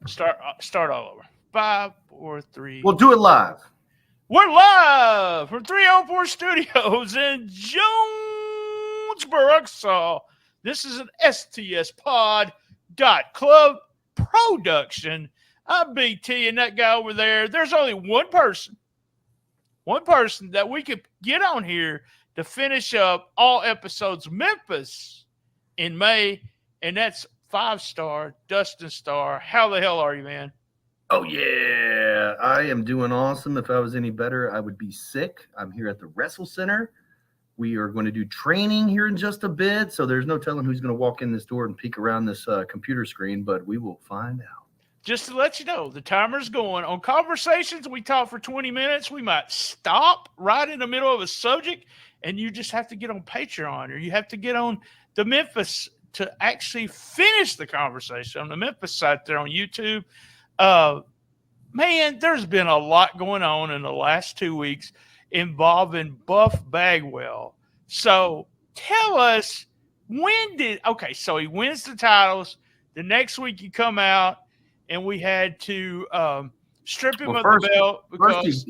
Start all over. 5, 4, 3. We'll do it live. We're live from 304 Studios in Jonesboro, Arkansas. This is an STS Pod Club production. I'm BT, and that guy over there. There's only one person that we could get on here to finish up all episodes Memphis in May, and that's 5-star Dustin Starr. How the hell are you, man? Oh, yeah. I am doing awesome. If I was any better, I would be sick. I'm here at the Wrestle Center. We are going to do training here in just a bit, so there's no telling who's going to walk in this door and peek around this computer screen, but we will find out. Just to let you know, the timer's going. On conversations, we talk for 20 minutes. We might stop right in the middle of a subject, and you just have to get on Patreon, or you have to get on the Memphis to actually finish the conversation on the Memphis site there on YouTube. Man, there's been a lot going on in the last 2 weeks involving Buff Bagwell. So tell us, so he wins the titles. The next week you come out, and we had to strip him of the belt. Because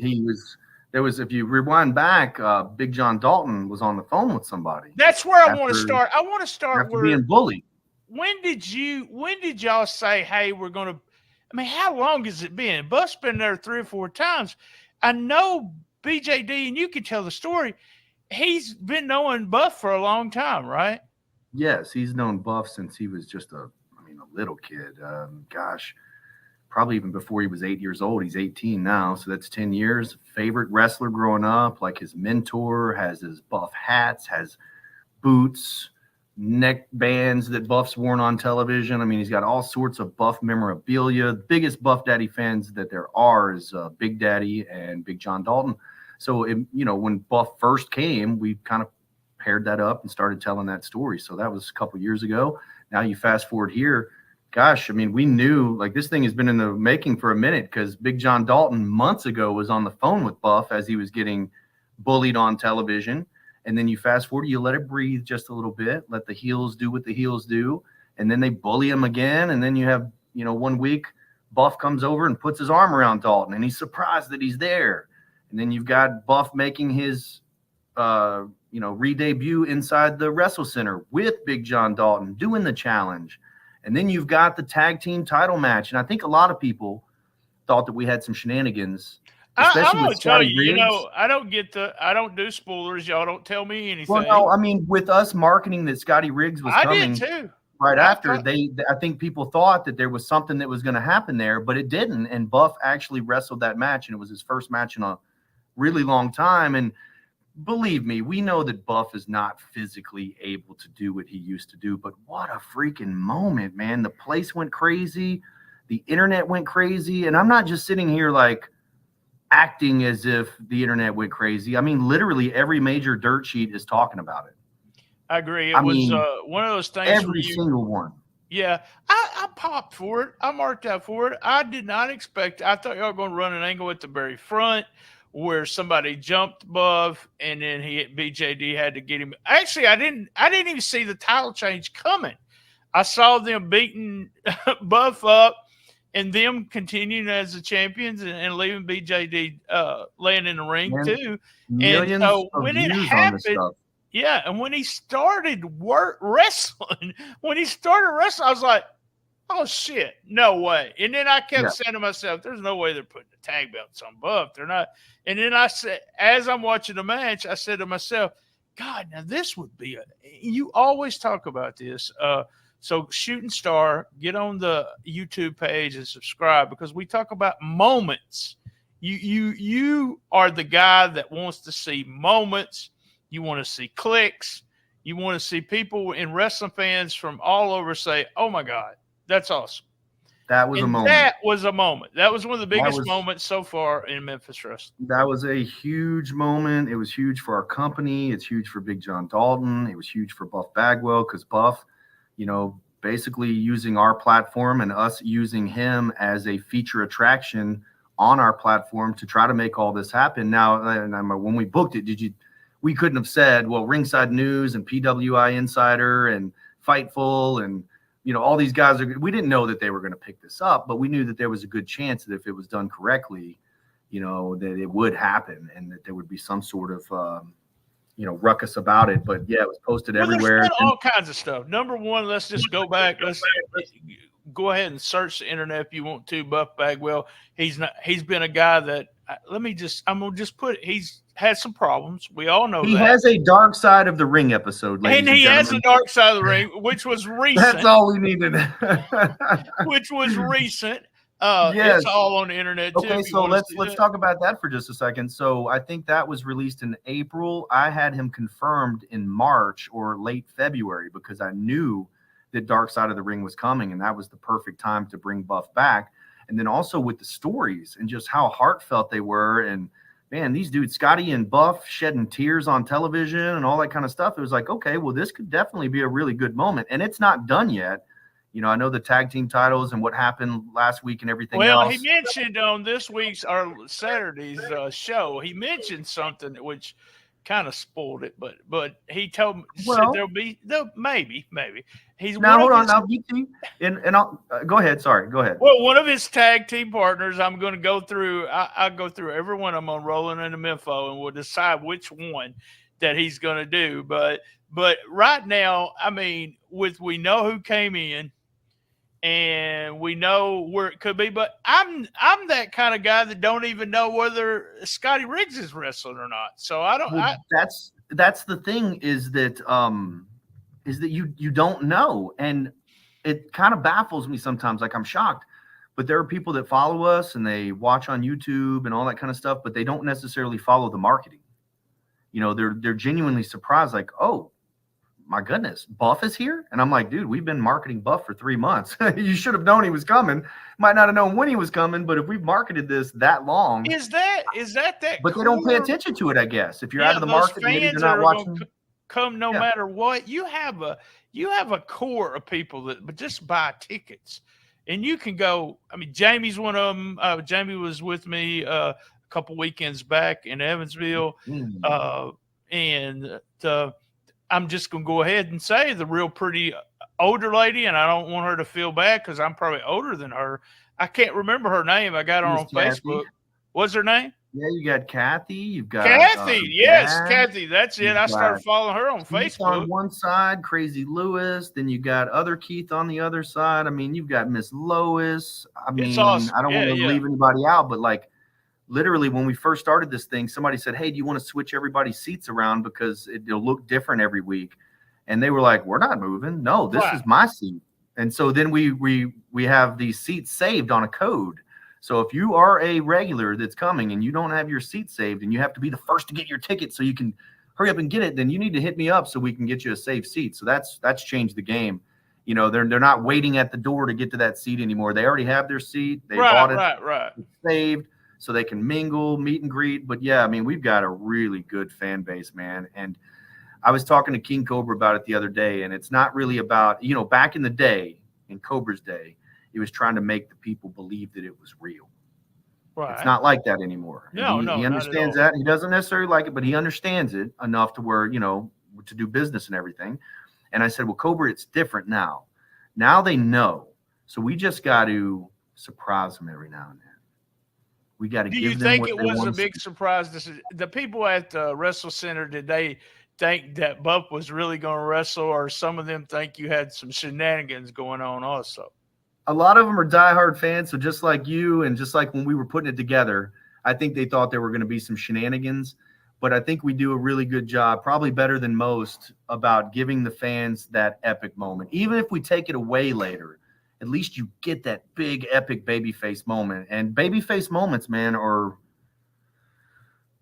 there was, if you rewind back, Big John Dalton was on the phone with somebody. That's where I want to start. I want to start after being bullied. When did y'all say, hey, we're going to, I mean, how long has it been? Buff's been there 3 or 4 times. I know BJD, and you can tell the story. He's been knowing Buff for a long time, right? Yes, he's known Buff since he was just a little kid. Probably even before he was 8 years old. He's 18 now, so that's 10 years. Favorite wrestler growing up, like his mentor, has his Buff hats, has boots, neck bands that Buff's worn on television. I mean, he's got all sorts of Buff memorabilia. The biggest Buff Daddy fans that there are is Big Daddy and Big John Dalton. So, when Buff first came, we kind of paired that up and started telling that story. So that was a couple years ago. Now you fast forward here. Gosh, I mean, we knew like this thing has been in the making for a minute because Big John Dalton months ago was on the phone with Buff as he was getting bullied on television. And then you fast forward, you let it breathe just a little bit, let the heels do what the heels do. And then they bully him again. And then you have, 1 week, Buff comes over and puts his arm around Dalton and he's surprised that he's there. And then you've got Buff making his, re-debut inside the Wrestle Center with Big John Dalton doing the challenge. And then you've got the tag team title match. And I think a lot of people thought that we had some shenanigans. I'm going to tell you, I don't do spoilers. Y'all don't tell me anything. Well, no, I mean, with us marketing that Scotty Riggs was coming did too. Right after, I think people thought that there was something that was going to happen there, but it didn't. And Buff actually wrestled that match, and it was his first match in a really long time. And believe me, we know that Buff is not physically able to do what he used to do, but what a freaking moment, man. The place went crazy. The internet went crazy. And I'm not just sitting here like acting as if the internet went crazy. I mean, literally every major dirt sheet is talking about it. I agree. It was one of those things. Every single one. Yeah. I popped for it. I marked out for it. I did not expect. I thought y'all were going to run an angle at the very front where somebody jumped Buff and then BJD had to get him. Actually, I didn't even see the title change coming. I saw them beating Buff up and them continuing as the champions and leaving BJD laying in the ring too. Millions and so of when it views happened, on this stuff. yeah, and when he started wrestling, I was like, oh, shit, no way. And then I kept saying to myself, there's no way they're putting the tag belts on Buff. They're not. And then I said, as I'm watching the match, I said to myself, God, now this would be you always talk about this. So Shooting Star, get on the YouTube page and subscribe because we talk about moments. You are the guy that wants to see moments. You want to see clicks. You want to see people and wrestling fans from all over say, oh, my God. That's awesome. That was a moment. That was a moment. That was one of the biggest moments so far in Memphis wrestling. That was a huge moment. It was huge for our company. It's huge for Big John Dalton. It was huge for Buff Bagwell because Buff, basically using our platform and us using him as a feature attraction on our platform to try to make all this happen. Now, when we booked it, we couldn't have said, well, Ringside News and PWI Insider and Fightful and all these guys we didn't know that they were going to pick this up, but we knew that there was a good chance that if it was done correctly, that it would happen and that there would be some sort of, ruckus about it. But yeah, it was posted everywhere. There's been all kinds of stuff. Number one, let's just go back. Let's go ahead and search the internet if you want to. Buff Bagwell. He's been a guy that I'm gonna just put. He's had some problems. We all know he that. has a Dark Side of the Ring episode, ladies and he has a Dark Side of the Ring, which was recent. That's all we needed. Which was recent. Yes. It's all on the internet too. Okay, so let's talk about that for just a second. So I think that was released in April. I had him confirmed in March or late February because I knew that Dark Side of the Ring was coming, and that was the perfect time to bring Buff back. And then also with the stories and just how heartfelt they were, and man, these dudes, Scotty and Buff, shedding tears on television and all that kind of stuff. It was like, okay, well, this could definitely be a really good moment, and it's not done yet. I know the tag team titles and what happened last week and everything else. Well, he mentioned on this week's or Saturday's show, he mentioned something which kind of spoiled it, but he said maybe he's now hold on now, BT, and I'll go ahead. Sorry, go ahead. Well, one of his tag team partners, I'm going to go through. I'll go through every one of them on Rolling in the Info, and we'll decide which one that he's going to do. But right now, I mean, we know who came in. And we know where it could be, but I'm that kind of guy that don't even know whether Scotty Riggs is wrestling or not. So I don't. Well, that's the thing is that you don't know, and it kind of baffles me sometimes. Like I'm shocked, but there are people that follow us and they watch on YouTube and all that kind of stuff, but they don't necessarily follow the marketing. They're genuinely surprised, like, oh, my goodness, Buff is here? And I'm like, dude, we've been marketing Buff for 3 months. You should have known he was coming. Might not have known when he was coming, but if we've marketed this that long. Is that But they don't pay attention to it, I guess. If you're out of the market, maybe they're not watching. Come no matter what. You have a core of people but just buy tickets. And you can go, I mean, Jamie's one of them. Jamie was with me a couple weekends back in Evansville. I'm just going to go ahead and say the real pretty older lady, and I don't want her to feel bad because I'm probably older than her. I can't remember her name. I got her on Facebook. What's her name? Yeah, you got Kathy. You've got Kathy. Yes, Kathy. That's it. I started following her on Keith Facebook. On one side, Crazy Lewis. Then you got other Keith on the other side. I mean, you've got Miss Lois. I mean, awesome. I don't want to leave anybody out, but like, literally, when we first started this thing, somebody said, hey, do you want to switch everybody's seats around because it'll look different every week? And they were like, we're not moving. No, this is my seat. And so then we have these seats saved on a code. So if you are a regular that's coming and you don't have your seat saved and you have to be the first to get your ticket so you can hurry up and get it, then you need to hit me up so we can get you a safe seat. So that's changed the game. They're not waiting at the door to get to that seat anymore. They already have their seat. They bought it. Right. It's saved. So they can mingle, meet and greet. But yeah, I mean, we've got a really good fan base, man. And I was talking to King Cobra about it the other day, and it's not really about, back in the day, in Cobra's day, he was trying to make the people believe that it was real. Right. It's not like that anymore. He understands that. He doesn't necessarily like it, but he understands it enough to where, to do business and everything. And I said, well, Cobra, it's different now. Now they know. So we just got to surprise them every now and then. We got to give them. Do you think it was a big surprise? The people at the Wrestle Center, did they think that Buff was really going to wrestle, or some of them think you had some shenanigans going on also? A lot of them are diehard fans. So just like you and just like when we were putting it together, I think they thought there were going to be some shenanigans. But I think we do a really good job, probably better than most, about giving the fans that epic moment. Even if we take it away later, at least you get that big, epic babyface moment. And babyface moments, man,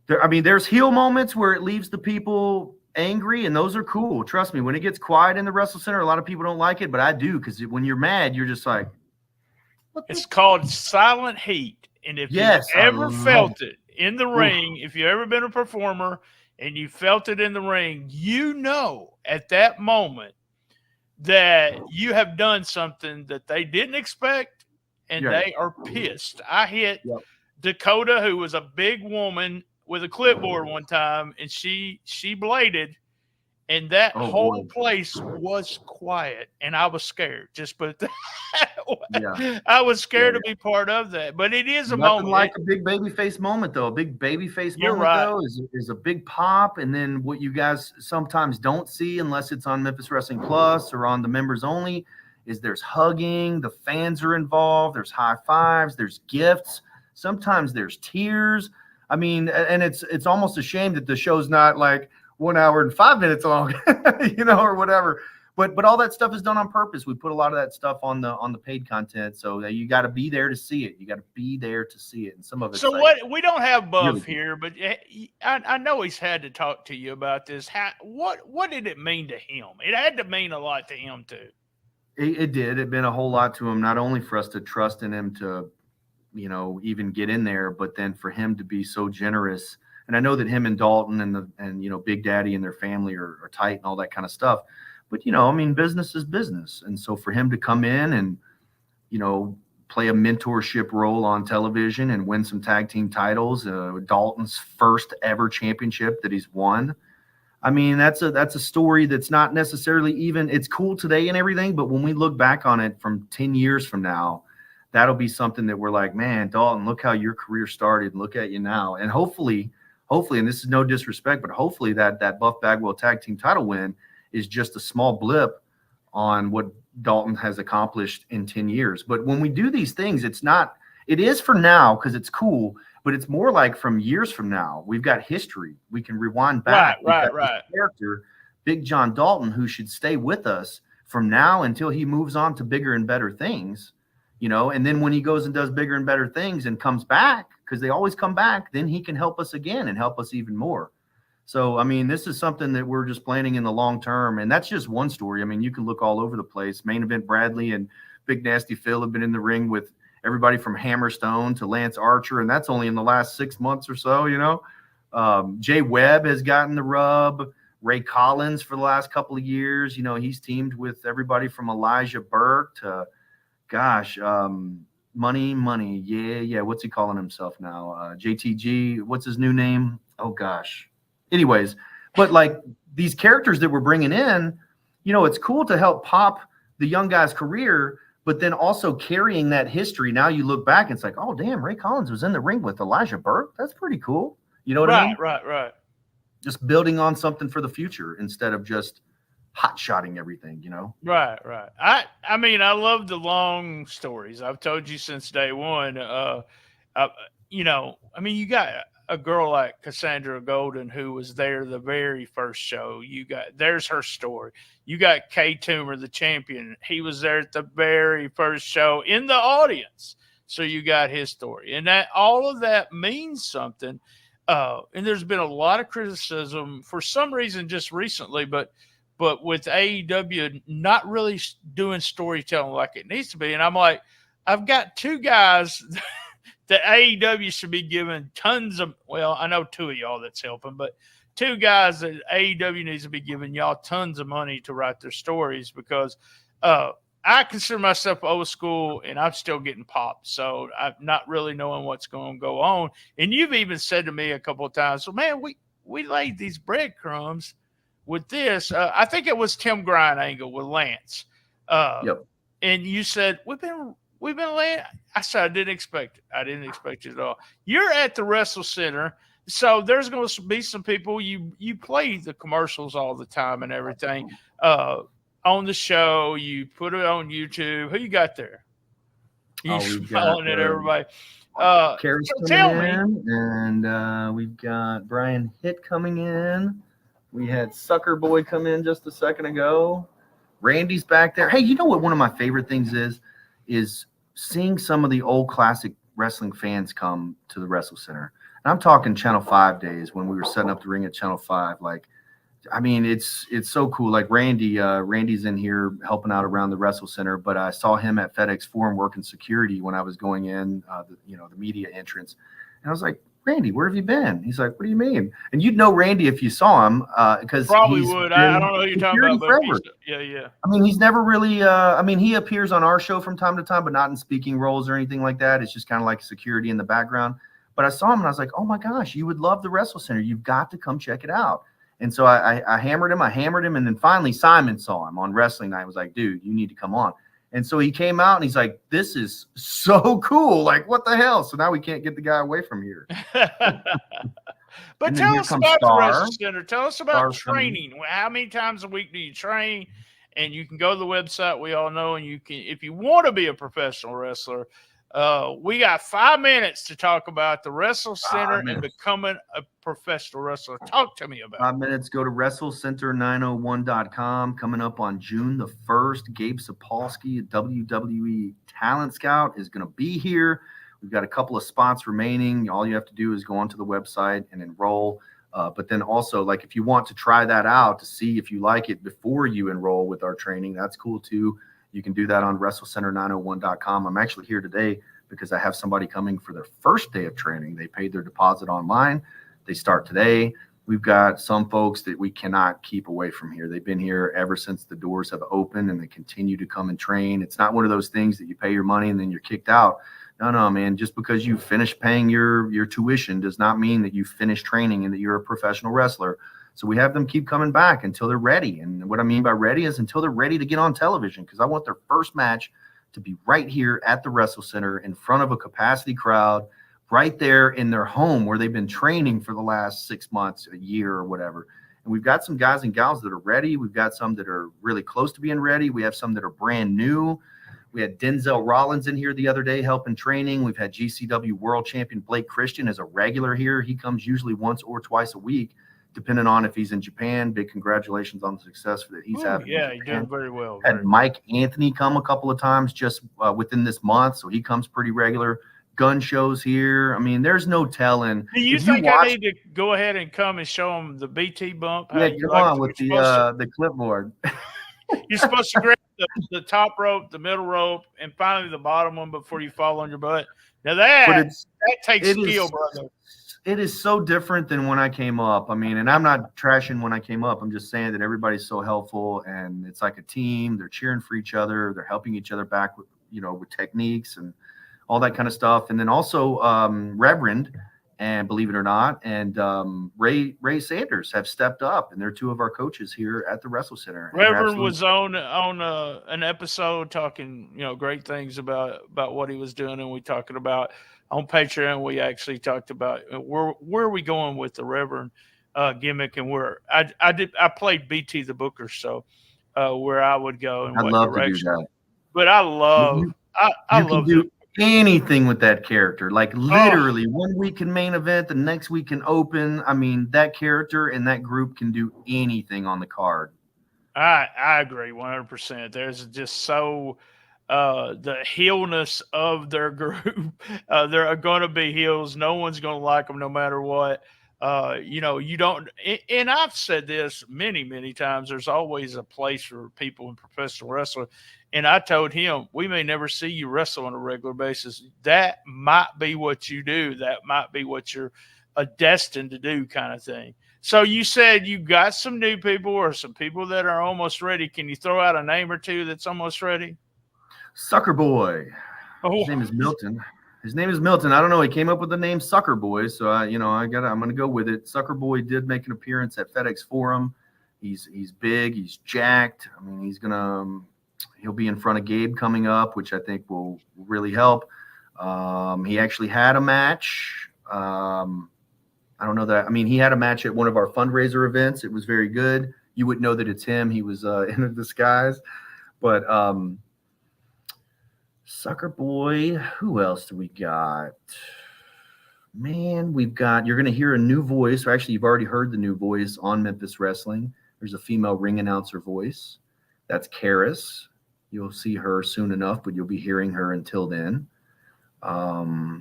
there's heel moments where it leaves the people angry, and those are cool. Trust me, when it gets quiet in the Wrestle Center, a lot of people don't like it, but I do, because when you're mad, you're just like, it's called silent heat. And if you've ever felt it in the ring, if you've ever been a performer and you felt it in the ring, at that moment that you have done something that they didn't expect, and they are pissed. I hit Dakota, who was a big woman, with a clipboard one time, and she bladed, and that Oh whole boy. place was quiet, and I was scared. Just put it that Yeah. way. I was Yeah. scared to be part of that, but it is a Nothing moment. like a big baby face moment, though. A big baby face You're moment, right. though, is a big pop. And then what you guys sometimes don't see, unless it's on Memphis Wrestling Plus or on the members only, is there's hugging. The fans are involved. There's high fives. There's gifts. Sometimes there's tears. I mean, and it's almost a shame that the show's not like 1 hour and 5 minutes long, or whatever. But all that stuff is done on purpose. We put a lot of that stuff on the paid content, so that you got to be there to see it. You got to be there to see it, and some of it's So like what? We don't have really Buff good. here, but I know he's had to talk to you about this. What did it mean to him? It had to mean a lot to him too. It did. It meant a whole lot to him, not only for us to trust in him to, even get in there, but then for him to be so generous. And I know that him and Dalton and Big Daddy and their family are tight and all that kind of stuff. But I mean, business is business, and so for him to come in and play a mentorship role on television and win some tag team titles, Dalton's first ever championship that he's won. I mean, that's a story that's not necessarily even, it's cool today and everything, but when we look back on it from 10 years from now, that'll be something that we're like, man, Dalton, look how your career started. Look at you now. And hopefully, and this is no disrespect, but hopefully that Buff Bagwell tag team title win is just a small blip on what Dalton has accomplished in 10 years. But when we do these things, it is for now because it's cool, but it's more like from years from now. We've got history. We can rewind back. Right. Character, Big John Dalton, who should stay with us from now until he moves on to bigger and better things, and then when he goes and does bigger and better things and comes back, because they always come back, then he can help us again and help us even more. So, I mean, this is something that we're just planning in the long term. And that's just one story. I mean, you can look all over the place. Main Event Bradley and Big Nasty Phil have been in the ring with everybody from Hammerstone to Lance Archer. And that's only in the last 6 months or so, Jay Webb has gotten the rub. Ray Collins for the last couple of years. He's teamed with everybody from Elijah Burke to, Money. Yeah. What's he calling himself now? JTG. What's his new name? Oh, gosh. Anyways, but like these characters that we're bringing in, it's cool to help pop the young guy's career, but then also carrying that history. Now you look back and it's like, oh, damn, Ray Collins was in the ring with Elijah Burke. That's pretty cool. You know what I mean? Right. Just building on something for the future instead of just hot-shotting everything, Right. I mean, I love the long stories. I've told you since day one. I mean, you got a girl like Cassandra Golden who was there the very first show. There's her story. You got Kay Toomer, the champion. He was there at the very first show in the audience. So you got his story, and that all of that means something. And there's been a lot of criticism for some reason just recently, but with AEW not really doing storytelling like it needs to be. And I'm like, I've got two guys that AEW should be giving tons of, well, I know two of y'all that's helping, but two guys that AEW needs to be giving y'all tons of money to write their stories because I consider myself old school and I'm still getting popped. So I'm not really knowing what's going to go on. And you've even said to me a couple of times, so man, we laid these breadcrumbs with this. I think it was Tim Grind angle with Lance. Yep. And you said, we've been laying. I said, I didn't expect it. I didn't expect it at all. You're at the Wrestle Center. So there's going to be some people, you play the commercials all the time and everything on the show. You put it on YouTube. Who you got there? You smiling at everybody. Carrie's tell coming me. in, and we've got Brian Hitt coming in. We had Sucker Boy come in just a second ago. Randy's back there. Hey, you know what one of my favorite things is seeing some of the old classic wrestling fans come to the Wrestle Center. And I'm talking Channel 5 days when we were setting up the ring at Channel 5. Like, I mean, it's so cool. Like Randy's in here helping out around the Wrestle Center, but I saw him at FedEx Forum working security when I was going in, the media entrance. And I was like, Randy, where have you been? He's like, what do you mean? And you'd know Randy if you saw him because probably would. I don't know who you're talking about, but yeah. I mean, he's never really. He appears on our show from time to time, but not in speaking roles or anything like that. It's just kind of like security in the background. But I saw him and I was like, oh my gosh, you would love the Wrestle Center. You've got to come check it out. And so I hammered him. And then finally Simon saw him on wrestling night. Was like, dude, you need to come on. And so he came out and he's like, this is so cool. Like, what the hell? So now we can't get the guy away from here. But And then tell here us comes about the Starr. Wrestle Center. Tell us about Starr's coming. training. How many times a week do you train? And you can go to the website, we all know, and you can, if you want to be a professional wrestler, we got 5 minutes to talk about the Wrestle Center and becoming a professional wrestler. Talk to me about 5 minutes. Go to WrestleCenter901.com. Coming up on June the 1st, Gabe Sapolsky, WWE Talent Scout, is going to be here. We've got a couple of spots remaining. All you have to do is go onto the website and enroll. But then also, like, if you want to try that out to see if you like it before you enroll with our training, that's cool too. You can do that on WrestleCenter901.com. I'm actually here today because I have somebody coming for their first day of training. They paid their deposit online. They start today. We've got some folks that we cannot keep away from here. They've been here ever since the doors have opened, and they continue to come and train. It's not one of those things that you pay your money and then you're kicked out. No, man. Just because you finish paying your tuition does not mean that you finish training and that you're a professional wrestler. So we have them keep coming back until they're ready. And what I mean by ready is until they're ready to get on television, because I want their first match to be right here at the Wrestle Center in front of a capacity crowd, right there in their home where they've been training for the last 6 months, a year, or whatever. And we've got some guys and gals that are ready. We've got some that are really close to being ready. We have some that are brand new. We had Denzel Rollins in here the other day helping training. We've had GCW World Champion Blake Christian as a regular here. He comes usually once or twice a week, depending on if he's in Japan. Big congratulations on the success that he's having. Yeah, he's doing very well. Had Mike Anthony come a couple of times just within this month, so he comes pretty regular. Gun shows here. I mean, there's no telling. Do you think I need to go ahead and come and show them the BT bump? Yeah, come on with the clipboard. You're supposed to grab the top rope, the middle rope, and finally the bottom one before you fall on your butt. Now that takes skill, brother. It is so different than when I came up. I mean, and I'm not trashing when I came up. I'm just saying that everybody's so helpful, and it's like a team. They're cheering for each other. They're helping each other back with, with techniques and all that kind of stuff. And then also Reverend, and believe it or not, and Ray Sanders have stepped up, and they're two of our coaches here at the Wrestle Center. Reverend was on an episode talking, great things about what he was doing, and we talking about on Patreon. We actually talked about where are we going with the Reverend gimmick, and where I played BT the Booker, so where I would go and what direction. To do that. But I love anything with that character. Like literally 1 week in main event, the next week in open. I mean, that character and that group can do anything on the card. I agree 100%. There's just so the heelness of their group. There are going to be heels. No one's going to like them no matter what. You don't, and I've said this many, many times, there's always a place for people in professional wrestling. And I told him, we may never see you wrestle on a regular basis. That might be what you do. That might be what you're destined to do, kind of thing. So you said you got some new people or some people that are almost ready. Can you throw out a name or two that's almost ready? Sucker Boy. His name is Milton. I don't know. He came up with the name Sucker Boy, so I'm gonna go with it. Sucker Boy did make an appearance at FedEx Forum. He's big. He's jacked. I mean, he'll be in front of Gabe coming up, which I think will really help. He actually had a match. I don't know that. I mean, he had a match at one of our fundraiser events. It was very good. You wouldn't know that it's him. He was in a disguise, but. Sucker Boy. Who else do we got? Man, you're going to hear a new voice. Or actually, you've already heard the new voice on Memphis Wrestling. There's a female ring announcer voice. That's Karis. You'll see her soon enough, but you'll be hearing her until then. I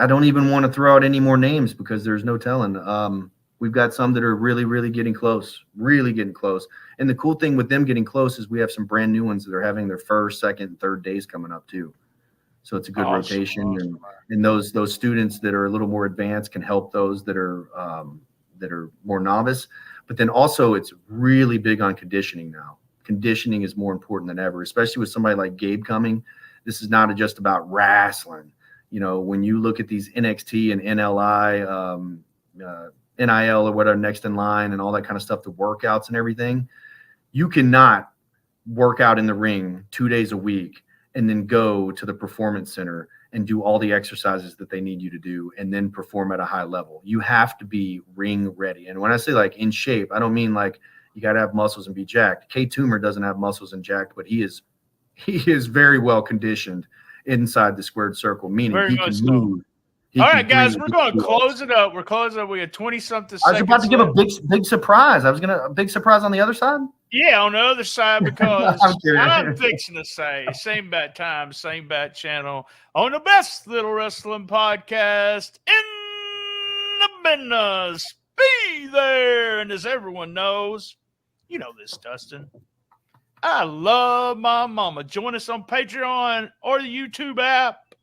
don't even want to throw out any more names because there's no telling. We've got some that are really, really getting close, And the cool thing with them getting close is we have some brand new ones that are having their first, second, and third days coming up too. So it's a good rotation. And those students that are a little more advanced can help those that are more novice. But then also it's really big on conditioning now. Conditioning is more important than ever, especially with somebody like Gabe coming. This is not just about wrestling. When you look at these NXT and NLI NIL or whatever, next in line and all that kind of stuff, the workouts and everything, you cannot work out in the ring 2 days a week and then go to the performance center and do all the exercises that they need you to do and then perform at a high level. You have to be ring ready. And when I say like in shape, I don't mean like you got to have muscles and be jacked. K Toomer doesn't have muscles and jacked, but he is very well conditioned inside the squared circle, meaning Very he much can so. move. All right, guys, we're going to close it up. We're closing up. We had 20-something seconds. I was about to give a big surprise. A big surprise on the other side. Yeah, on the other side, because I'm I'm fixing to say same bat time, same bat channel on the best little wrestling podcast in the business. Be there. And as everyone knows, you know this, Dustin. I love my mama. Join us on Patreon or the YouTube app.